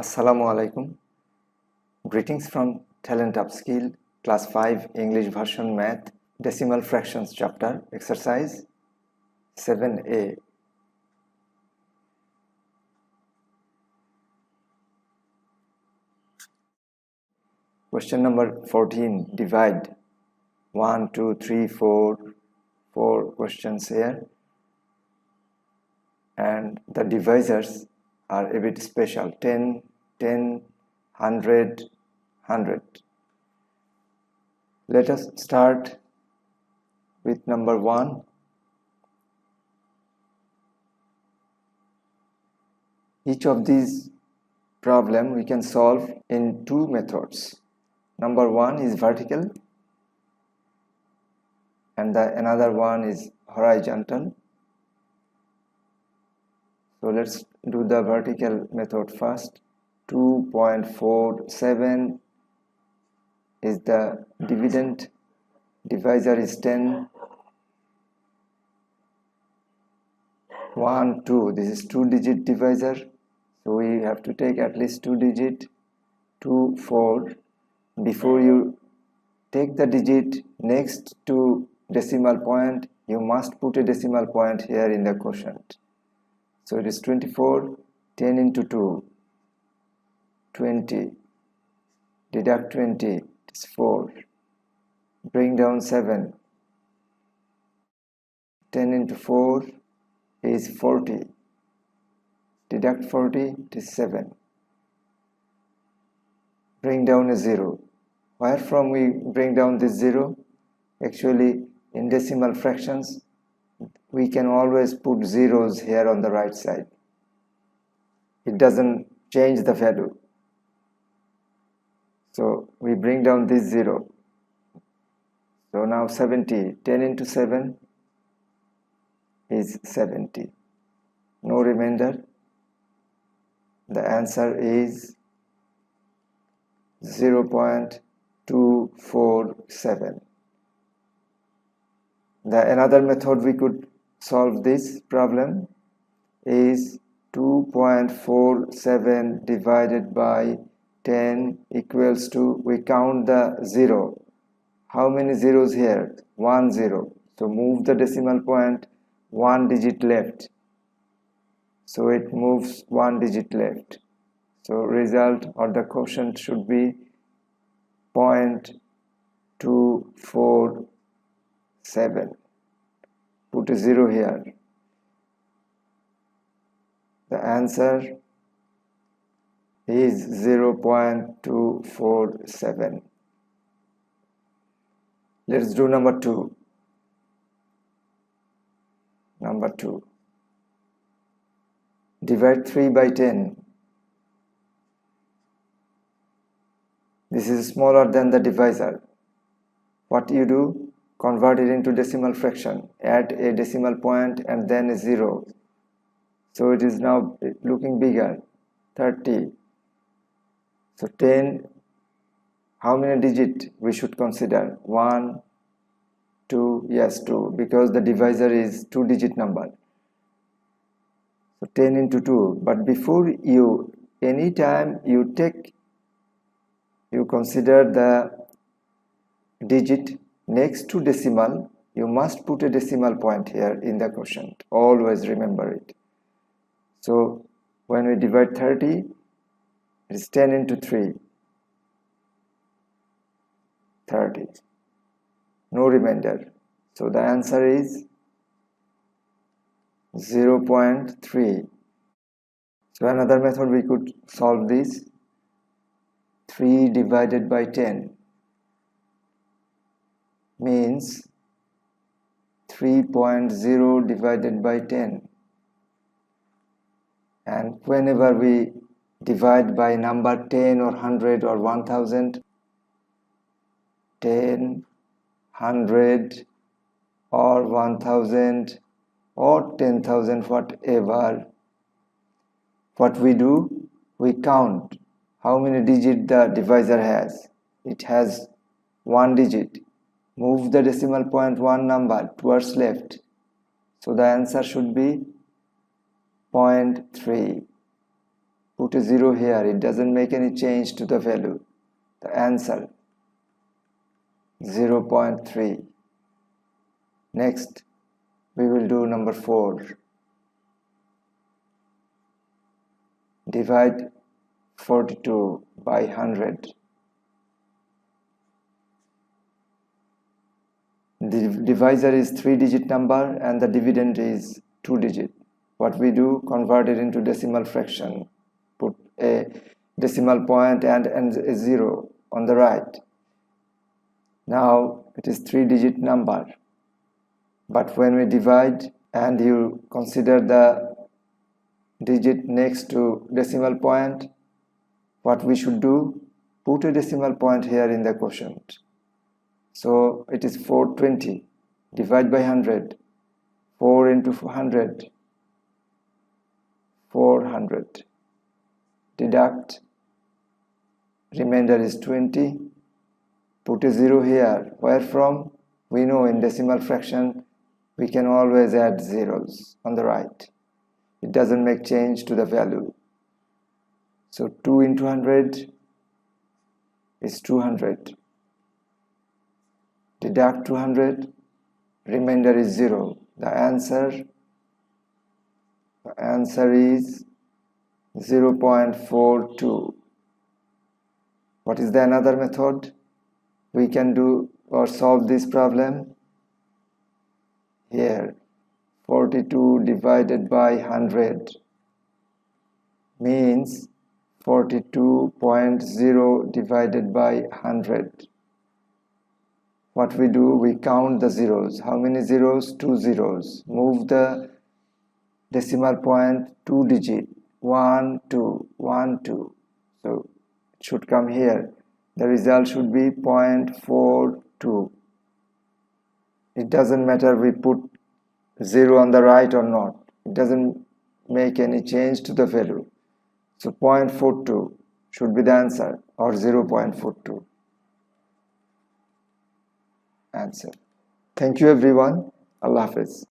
Assalamu alaikum. Greetings from Talent Upskill, Class 5 English Version Math, Decimal Fractions Chapter, Exercise 7a. Question number 14. Divide 1, 2, 3, 4. 4 questions here. And the divisors are a bit special. 10, 10, 100, 100. Let us start with number 1. Each of these problem we can solve in two methods. Number 1 is vertical and another one is horizontal. So let's do the vertical method first. 2.47 is the dividend, divisor is 10. 1, 2, this is 2-digit divisor, so we have to take at least 2-digit. 2, 4. Before you take the digit next to decimal point, you must put a decimal point here in the quotient. So it is 24. 10 into 2, 20. Deduct 20, it is 4. Bring down 7. 10 into 4 is 40. Deduct 40, it is 7. Bring down a 0. Where from we bring down this 0? Actually, in decimal fractions, we can always put zeros here on the right side. It doesn't change the value. So we bring down this 0. So now 70. 10 into 7 is 70. No remainder. The answer is 0.247. Another method we could solve this problem is 2.47 divided by 10 equals to, we count the 0. How many zeros here? 1 0. So move the decimal point 1 digit left. So it moves 1 digit left. So result or the quotient should be 0.247. Put a 0 here. The answer is 0.247. Let's do number 2. Number 2. Divide 3 by 10. This is smaller than the divisor. What you do? Convert it into decimal fraction. Add a decimal point and then a 0. So it is now looking bigger. 30. So 10. How many digits we should consider? 1, 2, yes 2, because the divisor is 2-digit number. So 10 into 2. But before you, anytime you consider the digit next to decimal, you must put a decimal point here in the quotient. Always remember it. So when we divide 30, it is 10 into 3. 30. No remainder. So the answer is 0.3. So another method we could solve this. 3 divided by 10 means 3.0 divided by 10. And whenever we divide by number 10 or 100 or 1000, 10, 100 or 1000 or 10,000, whatever, what we do, we count how many digits the divisor has. It has 1 digit. Move the decimal point 1 number towards left. So the answer should be 0.3. put a 0 here. It doesn't make any change to the value. The answer 0.3. Next, we will do number 4. Divide 42 by 100. The divisor is 3-digit number and the dividend is 2-digit. What we do, convert it into decimal fraction. Put a decimal point and a 0 on the right. Now it is 3-digit number. But when we divide and you consider the digit next to decimal point, what we should do, put a decimal point here in the quotient. So it is 420. Divide by 100. 4 into 100. 400. Deduct. Remainder is 20. Put a 0 here. Where from? We know in decimal fraction we can always add zeros on the right. It doesn't make change to the value. So 2 into 100 is 200. Deduct 200. Remainder is 0. The answer is 0.42. What is the another method we can do or solve this problem? Here, 42 divided by 100 means 42.0 divided by 100. What we do, we count the zeros. How many zeros? 2 zeros. Move the decimal point 2 digit. 1, 2, 1, 2. So it should come here. The result should be 0.42. It doesn't matter we put 0 on the right or not. It doesn't make any change to the value. So 0.42 should be the answer, or 0.42 answer. Thank you everyone. Allah Hafiz.